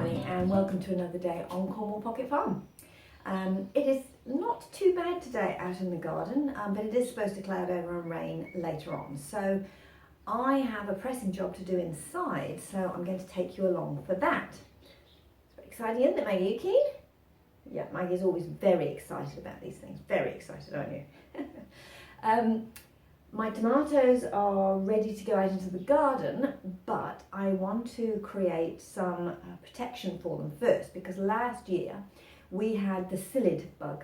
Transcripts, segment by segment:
morning and welcome to another day on Cornwall Pocket Farm. It is not too bad today out in the garden, but it is supposed to cloud over and rain later on. So I have a pressing job to do inside, so I'm going to take you along for that. It's very exciting, isn't it, Maggie? Are you keen? Yeah, Maggie's always very excited about these things. Very excited, aren't you? My tomatoes are ready to go out into the garden, but I want to create some protection for them first, because last year we had the psyllid bug.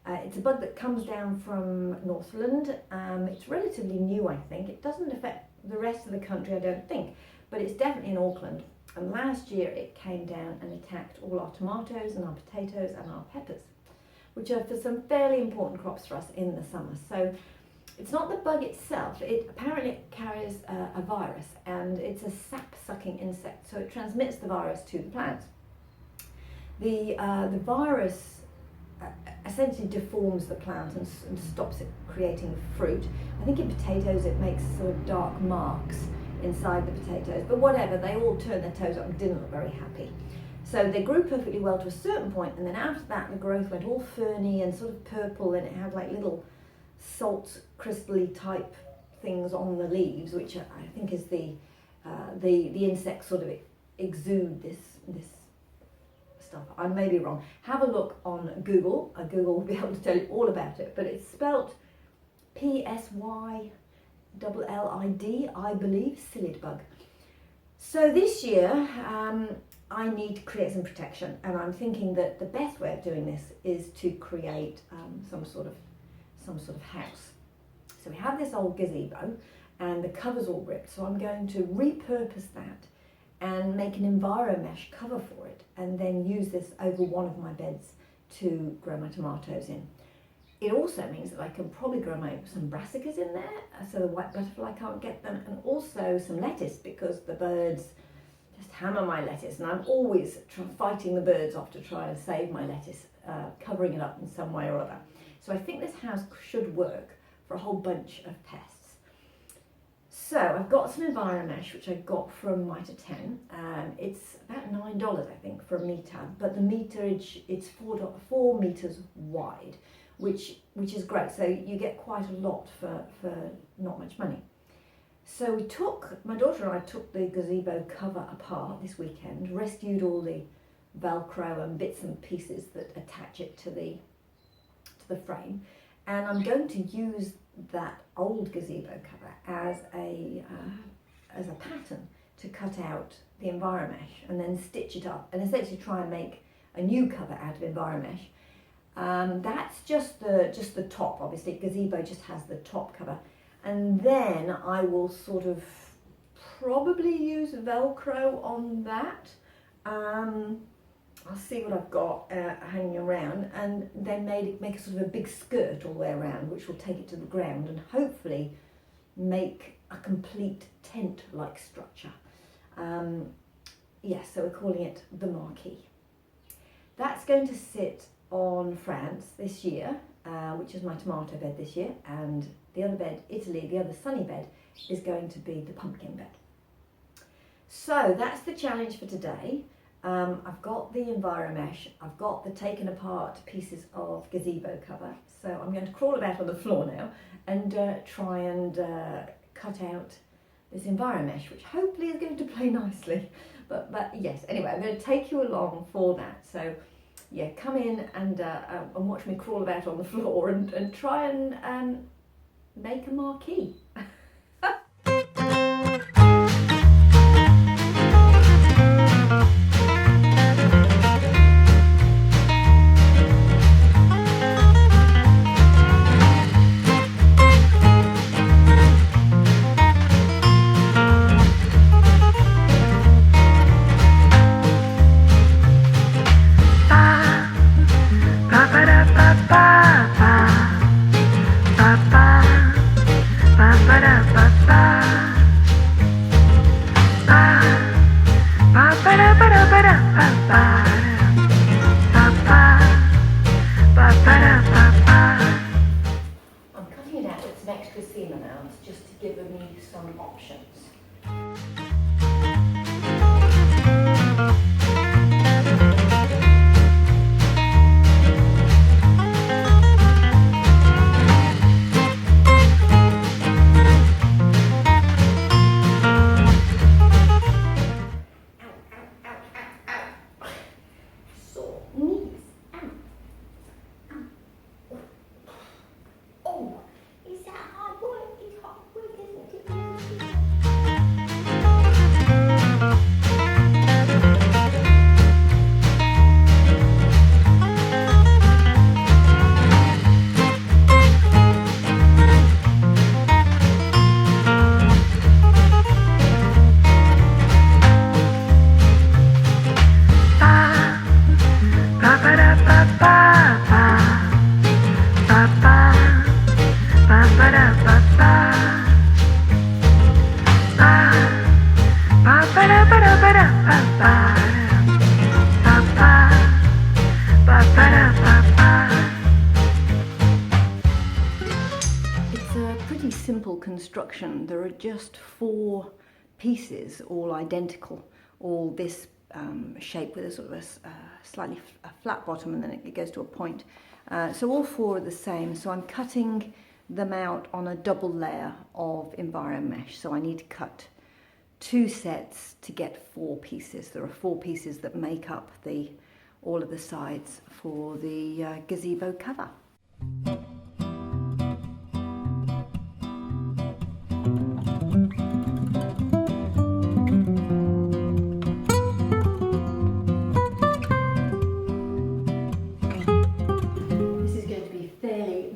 It's a bug that comes down from Northland. It's relatively new, I think. It doesn't affect the rest of the country, I don't think, but it's definitely in Auckland. And last year it came down and attacked all our tomatoes and our potatoes and our peppers, which are for some fairly important crops for us in the summer. So it's not the bug itself. It apparently carries a virus, and it's a sap-sucking insect, so it transmits the virus to the plants. The virus essentially deforms the plant and stops it creating fruit. I think in potatoes it makes sort of dark marks inside the potatoes, but whatever, they all turned their toes up and didn't look very happy. So they grew perfectly well to a certain point, and then after that the growth went all ferny and sort of purple, and it had like little salt crystally type things on the leaves, which I think is the insects sort of exude this stuff. I may be wrong. Have a look on Google. Google will be able to tell you all about it, but it's spelt P-S-Y-L-L-I-D, I believe, psyllid bug. So this year I need to create some protection, and I'm thinking that the best way of doing this is to create some sort of house. So we have this old gazebo and the cover's all ripped, so I'm going to repurpose that and make an enviromesh cover for it, and then use this over one of my beds to grow my tomatoes in. It also means that I can probably grow some brassicas in there, so the white butterfly can't get them, and also some lettuce, because the birds just hammer my lettuce, and I'm always fighting the birds off to try and save my lettuce, covering it up in some way or other. So I think this house should work for a whole bunch of pests. So I've got some enviromesh, which I got from Mitre 10. It's about $9, I think, for a metre, but the meterage, it's 4 metres wide, which is great. So you get quite a lot for not much money. So my daughter and I took the gazebo cover apart this weekend, rescued all the Velcro and bits and pieces that attach it to the frame, and I'm going to use that old gazebo cover as a pattern to cut out the enviromesh and then stitch it up and essentially try and make a new cover out of enviromesh. That's just the top, obviously. Gazebo just has the top cover, and then I will sort of probably use Velcro on that. I'll see what I've got hanging around, and then make a sort of a big skirt all the way around, which will take it to the ground and hopefully make a complete tent-like structure. Yes, so we're calling it the marquee. That's going to sit on France this year, which is my tomato bed this year, and the other bed, Italy, the other sunny bed, is going to be the pumpkin bed. So that's the challenge for today. I've got the enviromesh, I've got the taken apart pieces of gazebo cover, so I'm going to crawl about on the floor now and try and cut out this enviromesh, which hopefully is going to play nicely. But yes, anyway, I'm going to take you along for that. So yeah, come in and watch me crawl about on the floor and try and make a marquee. I'm cutting it out with some extra seam allowance just to give me some options. construction, there are just 4 pieces, all identical, all this shape with a sort of a slightly flat bottom, and then it goes to a point. So all 4 are the same. So I'm cutting them out on a double layer of enviromesh. So I need to cut 2 sets to get 4 pieces. There are 4 pieces that make up all of the sides for the gazebo cover.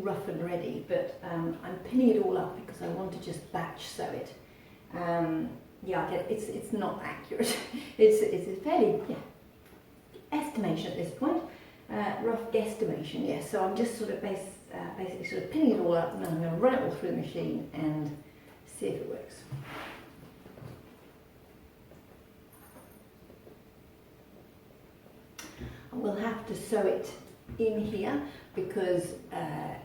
Rough and ready, but I'm pinning it all up because I want to just batch sew it. Yeah, it's not accurate. it's a fairly estimation at this point, rough guesstimation. Yes. So I'm just sort of basically sort of pinning it all up, and then I'm going to run it all through the machine and see if it works. I will have to sew it in here because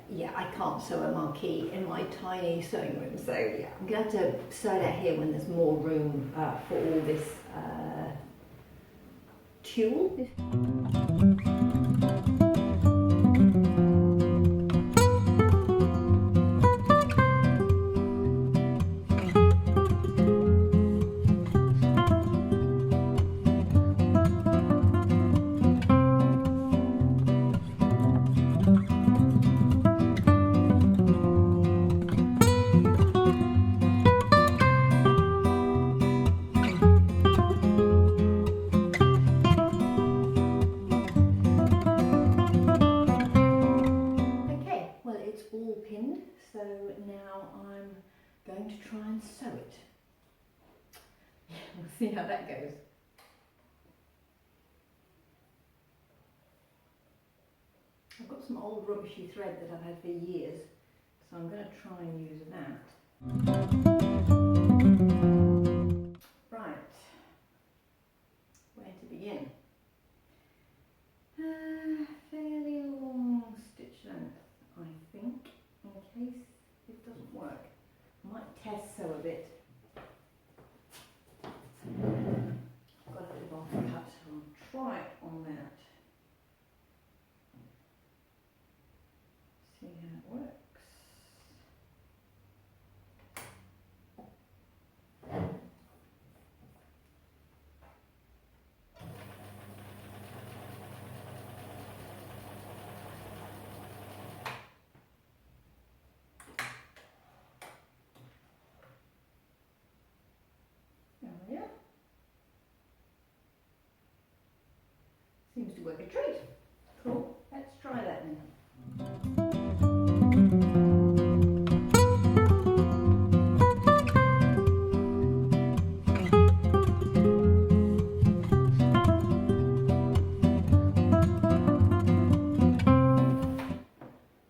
yeah, I can't sew a marquee in my tiny sewing room, so yeah, I'm going to have to sew it out here when there's more room for all this tulle. So now I'm going to try and sew it. We'll see how that goes. I've got some old rubbishy thread that I've had for years, so I'm going to try and use that. Right, where to begin? Fairly long stitch length, I think. In case it doesn't work, I might test sew a bit. I've got a bit of offcut, so I'll try it on that. See how it works. Yeah. Seems to work a treat. Cool. Let's try that then.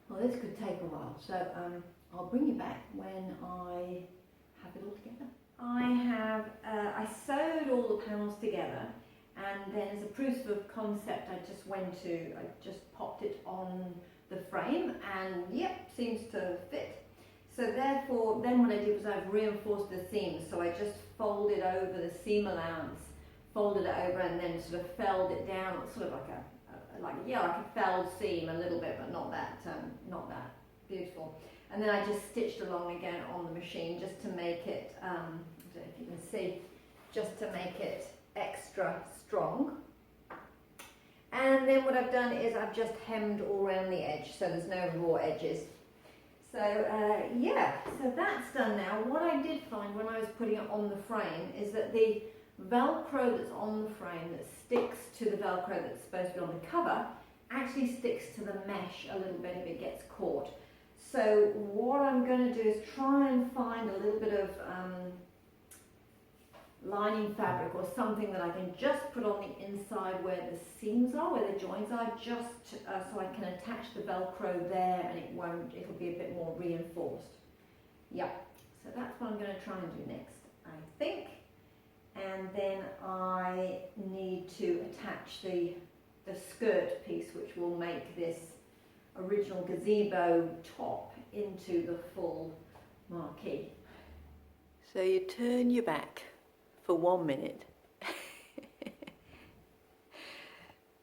Well, this could take a while, so I'll bring you back when I have it all together. I sewed all the panels together, and then as a proof of concept I just popped it on the frame, and yep, seems to fit. So therefore, then what I did was I've reinforced the seams, so I just folded over the seam allowance, folded it over, and then sort of felled it down, sort of like a felled seam a little bit, but not that beautiful. And then I just stitched along again on the machine just to make it, I don't know if you can see, just to make it extra strong. And then what I've done is I've just hemmed all around the edge, so there's no raw edges. So yeah, so that's done now. What I did find when I was putting it on the frame is that the Velcro that's on the frame that sticks to the Velcro that's supposed to be on the cover actually sticks to the mesh a little bit if it gets caught. So what I'm going to do is try and find a little bit of lining fabric or something that I can just put on the inside where the seams are, where the joints are, just so I can attach the Velcro there, and it'll be a bit more reinforced. Yeah, so that's what I'm going to try and do next, I think. And then I need to attach the skirt piece, which will make this original gazebo top into the full marquee. So you turn your back for 1 minute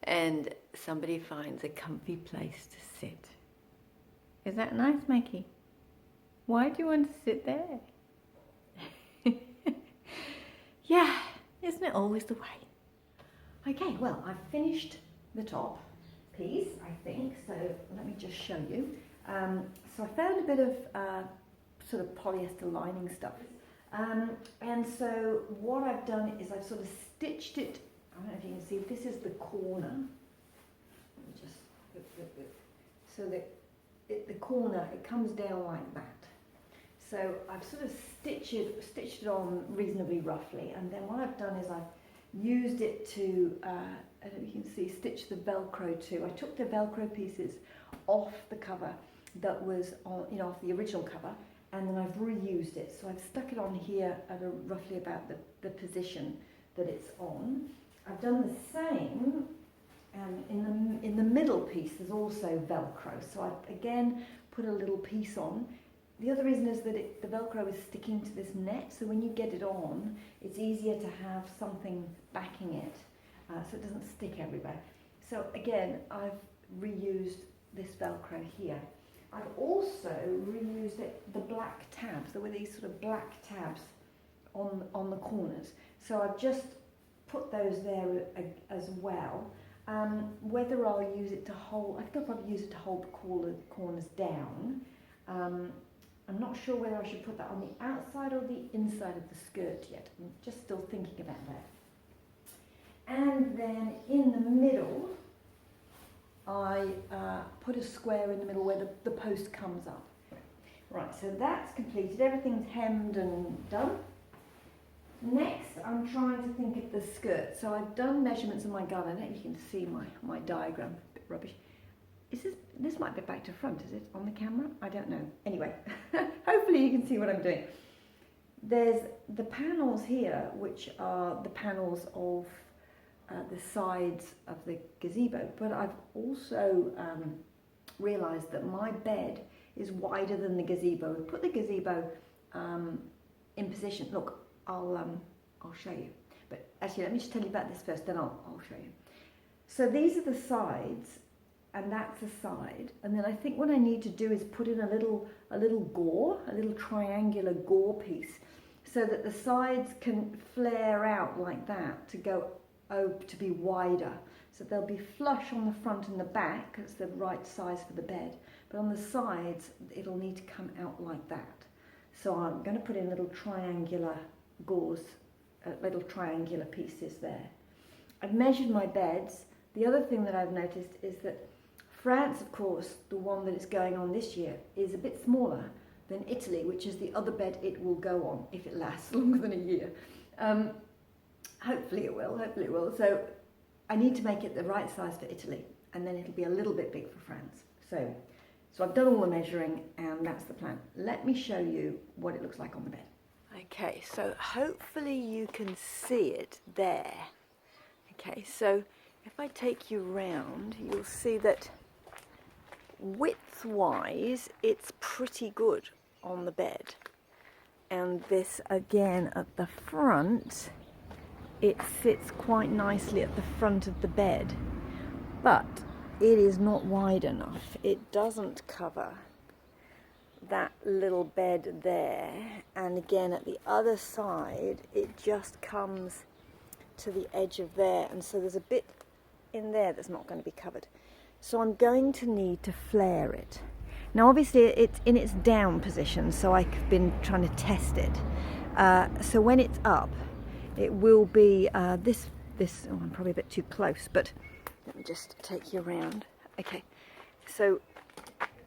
and somebody finds a comfy place to sit. Is that nice, Mikey? Why do you want to sit there? Yeah, isn't it always the way? Okay, well, I've finished the top piece, I think, so let me just show you. So I found a bit of sort of polyester lining stuff. And so what I've done is I've sort of stitched it. I don't know if you can see, this is the corner. Let me just, so that the corner, it comes down like that. So I've sort of stitched it on reasonably roughly, and then what I've done is I've used it to, I don't know if you can see, stitch the Velcro too. I took the Velcro pieces off the cover that was on, you know, off the original cover, and then I've reused it. So I've stuck it on here at roughly about the position that it's on. I've done the same in the middle piece. There's also Velcro, so I've again put a little piece on. The other reason is that the Velcro is sticking to this net, so when you get it on, it's easier to have something backing it, so it doesn't stick everywhere. So again, I've reused this Velcro here. I've also reused the black tabs. There were these sort of black tabs on the corners, so I've just put those there as well. Whether I'll use it to hold, I think I'll probably use it to hold the corners down. I'm not sure whether I should put that on the outside or the inside of the skirt yet. I'm just still thinking about that. And then in the middle, I put a square in the middle where the post comes up. Right, so that's completed. Everything's hemmed and done. Next, I'm trying to think of the skirt. So I've done measurements in my gun. I don't know if you can see my diagram, a bit rubbish. This might be back to front, is it, on the camera? I don't know. Anyway, hopefully you can see what I'm doing. There's the panels here, which are the panels of the sides of the gazebo, but I've also realised that my bed is wider than the gazebo. Put the gazebo in position. Look, I'll show you. But actually, let me just tell you about this first, then I'll show you. So these are the sides, and that's the side, and then I think what I need to do is put in a little gore, a little triangular gore piece, so that the sides can flare out like that to go to be wider. So they'll be flush on the front and the back, it's the right size for the bed, but on the sides it'll need to come out like that. So I'm going to put in little triangular gauze, little triangular pieces there. I've measured my beds. The other thing that I've noticed is that France, of course, the one that is going on this year, is a bit smaller than Italy, which is the other bed it will go on if it lasts longer than a year. Hopefully it will, So I need to make it the right size for Italy, and then it'll be a little bit big for France. So I've done all the measuring, and that's the plan. Let me show you what it looks like on the bed. Okay, so hopefully you can see it there. Okay, so if I take you round, you'll see that width-wise, it's pretty good on the bed. And this, again, at the front, it sits quite nicely at the front of the bed. But it is not wide enough. It doesn't cover that little bed there. And again, at the other side, it just comes to the edge of there. And so there's a bit in there that's not going to be covered. So I'm going to need to flare it. Now obviously it's in its down position, so I've been trying to test it. So when it's up, it will be this, oh, I'm probably a bit too close, but let me just take you around. Okay, so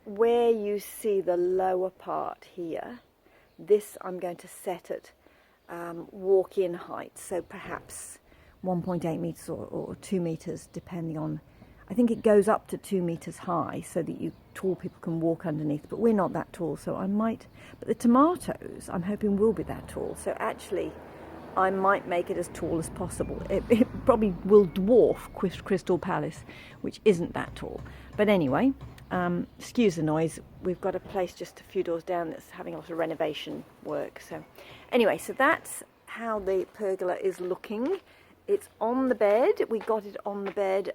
where you see the lower part here, this I'm going to set at walk-in height, so perhaps 1.8 metres or 2 metres, depending on, I think it goes up to 2 metres high so that you tall people can walk underneath, but we're not that tall, so I might, but the tomatoes I'm hoping will be that tall, so actually I might make it as tall as possible. It probably will dwarf Crystal Palace, which isn't that tall, but anyway, excuse the noise, we've got a place just a few doors down that's having a lot of renovation work, so Anyway, so that's how the pergola is looking. It's on the bed. We got it on the bed.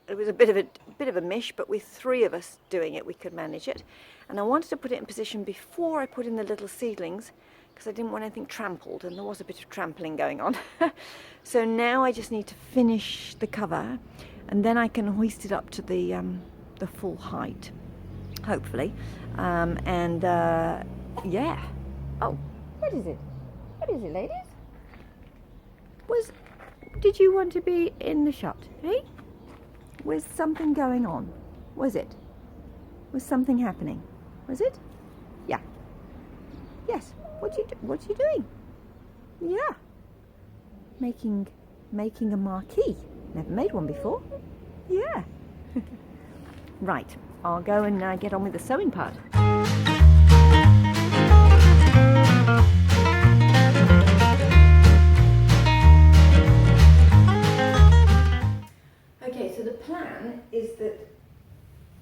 It was a bit of a mish, but with 3 of us doing it, we could manage it. And I wanted to put it in position before I put in the little seedlings, because I didn't want anything trampled, and there was a bit of trampling going on. So now I just need to finish the cover, and then I can hoist it up to the full height, hopefully. Yeah. Oh, what is it? What is it, ladies? Did you want to be in the shot, eh? Was something going on? Was it? Was something happening? Was it? Yeah. Yes. What's you doing? Yeah. Making a marquee. Never made one before. Yeah. Right. I'll go and get on with the sewing part. Okay, so the plan is that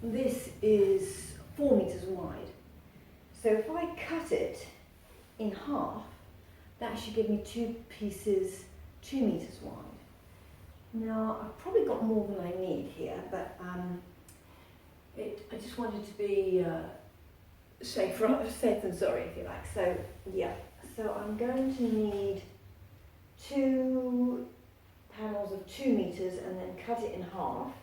this is 4 meters wide. So if I cut it in half, that should give me 2 pieces 2 meters wide. Now, I've probably got more than I need here, but I just wanted to be safe than sorry, if you like. So, yeah. So I'm going to need 2 panels of 2 meters and then cut it in half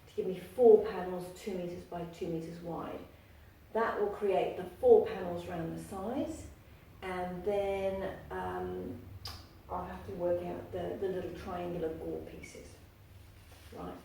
to give me 4 panels 2 meters by 2 meters wide. That will create the 4 panels around the sides, and then I'll have to work out the little triangular ball pieces. Right.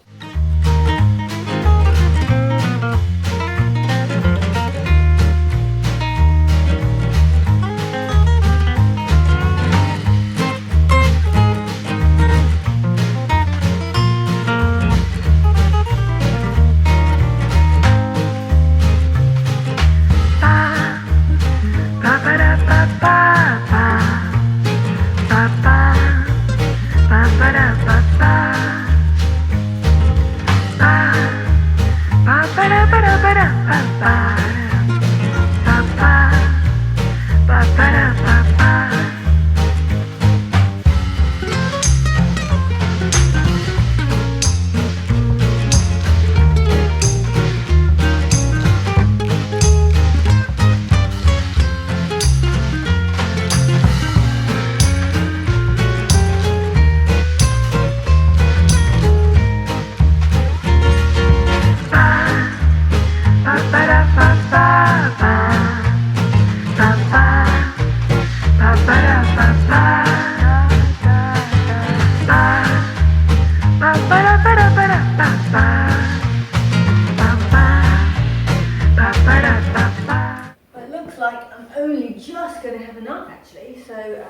It looks like I'm only just going to have enough actually, so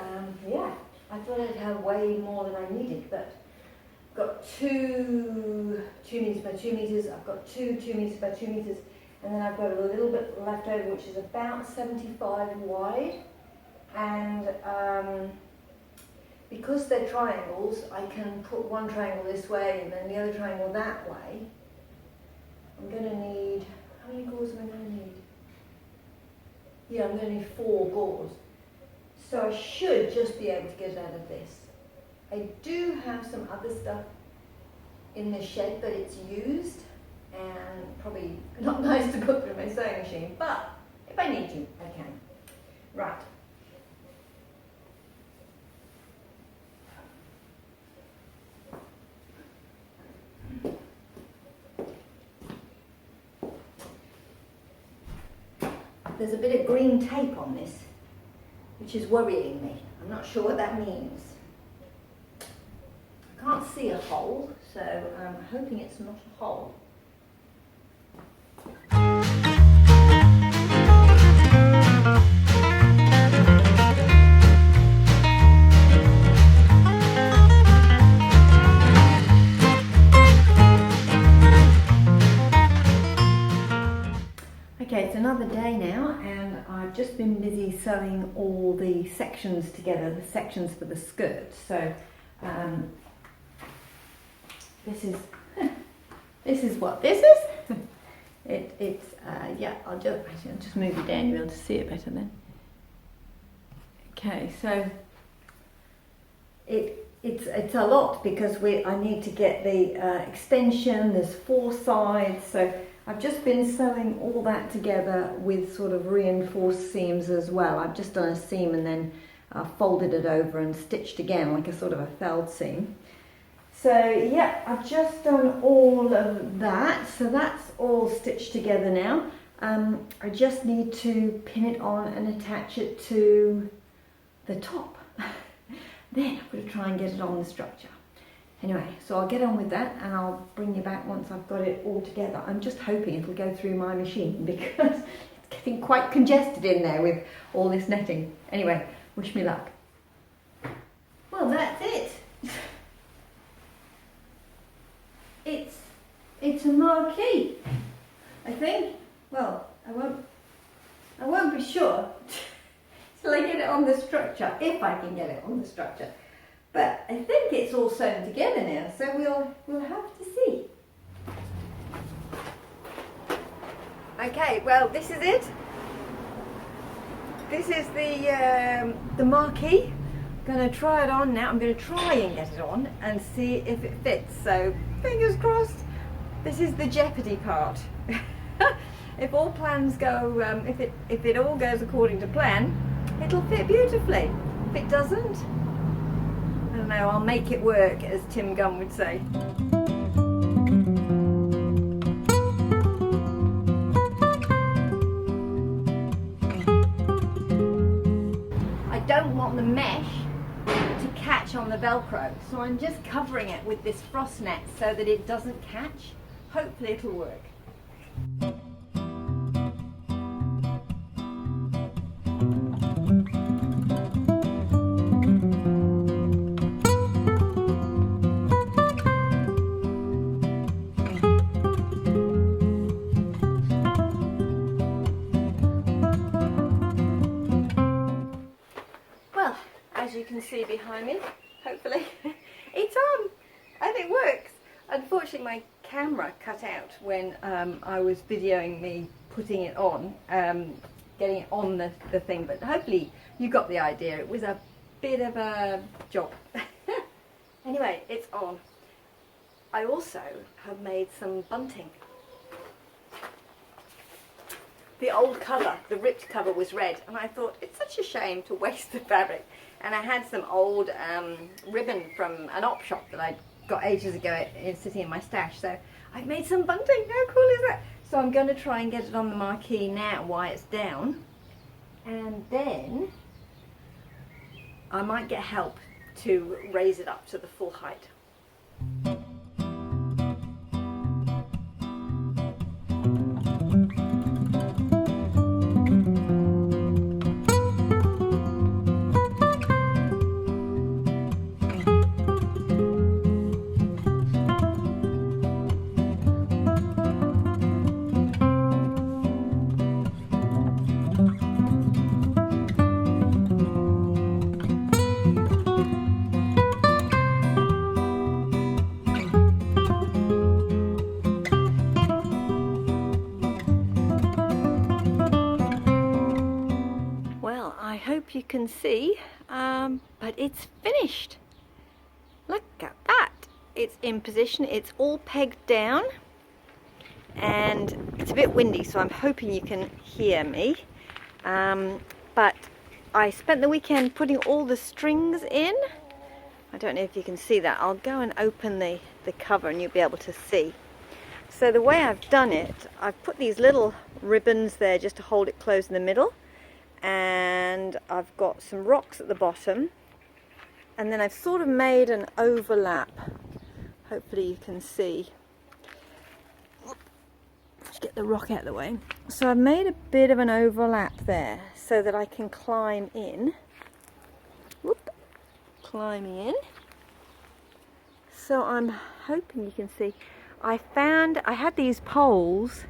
yeah, I thought I'd have way more than I needed, but I've got 2 meters by 2 meters, I've got 2 meters by 2 meters, and then I've got a little bit left over which is about 75 wide, and because they're triangles, I can put one triangle this way and then the other triangle that way. I'm going to need, how many gauze am I going to need? Yeah, I'm going to need 4 gauze. So I should just be able to get it out of this. I do have some other stuff in the shed that it's used, and probably not nice to put through my sewing machine, but if I need to, I can. Right. There's a bit of green tape on this, which is worrying me. I'm not sure what that means. I can't see a hole, so I'm hoping it's not a hole. Okay, it's another day now, and I've just been busy sewing all the sections together, the sections for the skirt. So this is what this is. Yeah, I'll just move it down, you'll be able to see it better then. Okay, so it's a lot because I need to get the extension. There's 4 sides, so I've just been sewing all that together with sort of reinforced seams as well. I've just done a seam and then folded it over and stitched again like a sort of a felled seam. So yeah, I've just done all of that, so that's all stitched together now. I just need to pin it on and attach it to the top. Then I'm going to try and get it on the structure. Anyway, so I'll get on with that and I'll bring you back once I've got it all together. I'm just hoping it'll go through my machine because it's getting quite congested in there with all this netting. Anyway, wish me luck. Well, that's it. It's a marquee, I think. Well, I won't be sure till I get it on the structure, if I can get it on the structure. But I think it's all sewn together now, so we'll have to see. Okay, well, this is it. This is the marquee. I'm going to try it on now. I'm going to try and get it on and see if it fits. So fingers crossed. This is the jeopardy part. If all plans go, if it all goes according to plan, it'll fit beautifully. If it doesn't, I don't know, I'll make it work, as Tim Gunn would say. I don't want the mesh to catch on the Velcro, so I'm just covering it with this frost net so that it doesn't catch. Hopefully it'll work. Well, as you can see behind me, hopefully, it's on and it works. Unfortunately, my camera cut out when I was videoing me putting it on, getting it on the thing, but hopefully you got the idea. It was a bit of a job. Anyway, it's on. I also have made some bunting. The old cover, the ripped cover, was red, and I thought it's such a shame to waste the fabric. And I had some old ribbon from an op shop that I got ages ago sitting in my stash, so I've made some bunting. How cool is that? So I'm going to try and get it on the marquee now while it's down, and then I might get help to raise it up to the full height. I hope you can see, but it's finished. Look at that. It's in position, it's all pegged down, and it's a bit windy, so I'm hoping you can hear me. But I spent the weekend putting all the strings in. I don't know if you can see that. I'll go and open the cover and you'll be able to see. So the way I've done it, I've put these little ribbons there just to hold it closed in the middle, and I've got some rocks at the bottom, and then I've sort of made an overlap. Hopefully you can see. Let's get the rock out of the way. So I've made a bit of an overlap there so that I can climb in. Whoop, climbing in. So I'm hoping you can see. I had these poles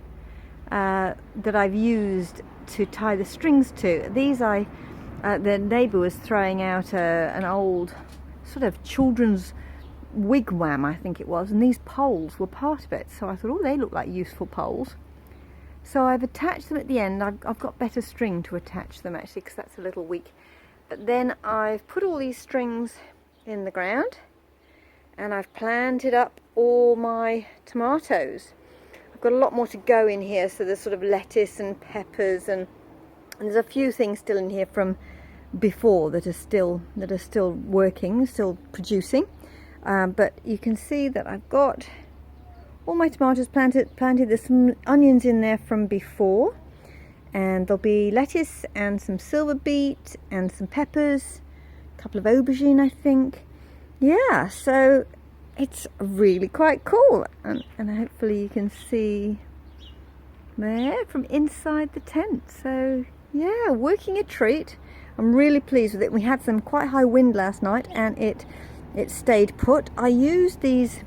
that I've used to tie the strings to. These the neighbour was throwing out an old sort of children's wigwam, I think it was, and these poles were part of it. So I thought, oh, they look like useful poles. So I've attached them at the end. I've got better string to attach them actually, because that's a little weak. But then I've put all these strings in the ground and I've planted up all my tomatoes. I've got a lot more to go in here, so there's sort of lettuce and peppers, and there's a few things still in here from before that are still working, still producing. But you can see that I've got all my tomatoes planted. There's some onions in there from before, and there'll be lettuce and some silver beet and some peppers, a couple of aubergine, I think. Yeah, so it's really quite cool, and hopefully you can see there from inside the tent. So yeah, working a treat. I'm really pleased with it. We had some quite high wind last night and it stayed put. I used these,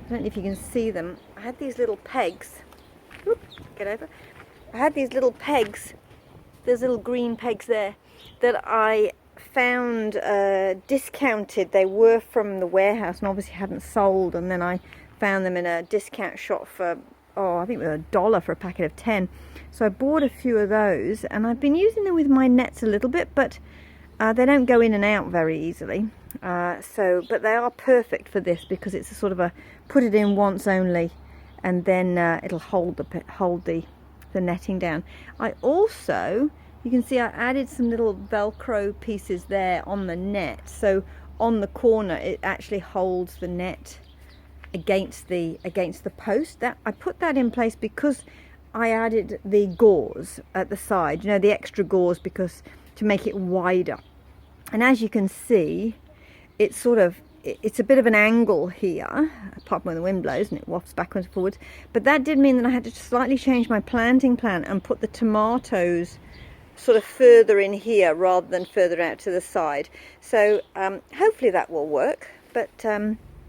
I don't know if you can see them, I had these little pegs. Whoop, get over. I had these little pegs, there's little green pegs there, that I found discounted. They were from the warehouse and obviously hadn't sold, and then I found them in a discount shop for, I think it was $1 for a packet of 10. So I bought a few of those, and I've been using them with my nets a little bit, but they don't go in and out very easily. But they are perfect for this because it's a sort of a put it in once only, and then it'll hold the netting down. I also, you can see I added some little Velcro pieces there on the net, so on the corner it actually holds the net against the post. That I put that in place because I added the gauze at the side, you know, the extra gauze, because to make it wider. And as you can see, it's a bit of an angle here, apart from when the wind blows and it wafts backwards and forwards. But that did mean that I had to slightly change my planting plan and put the tomatoes sort of further in here rather than further out to the side. So hopefully that will work. But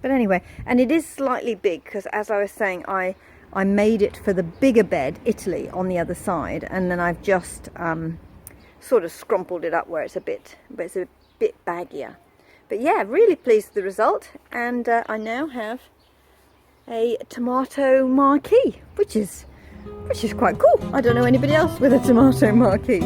anyway, and it is slightly big because, as I was saying, I made it for the bigger bed, Italy, on the other side, and then I've just sort of scrumpled it up where it's a bit baggier. But yeah, really pleased with the result, and I now have a tomato marquee, which is quite cool. I don't know anybody else with a tomato marquee.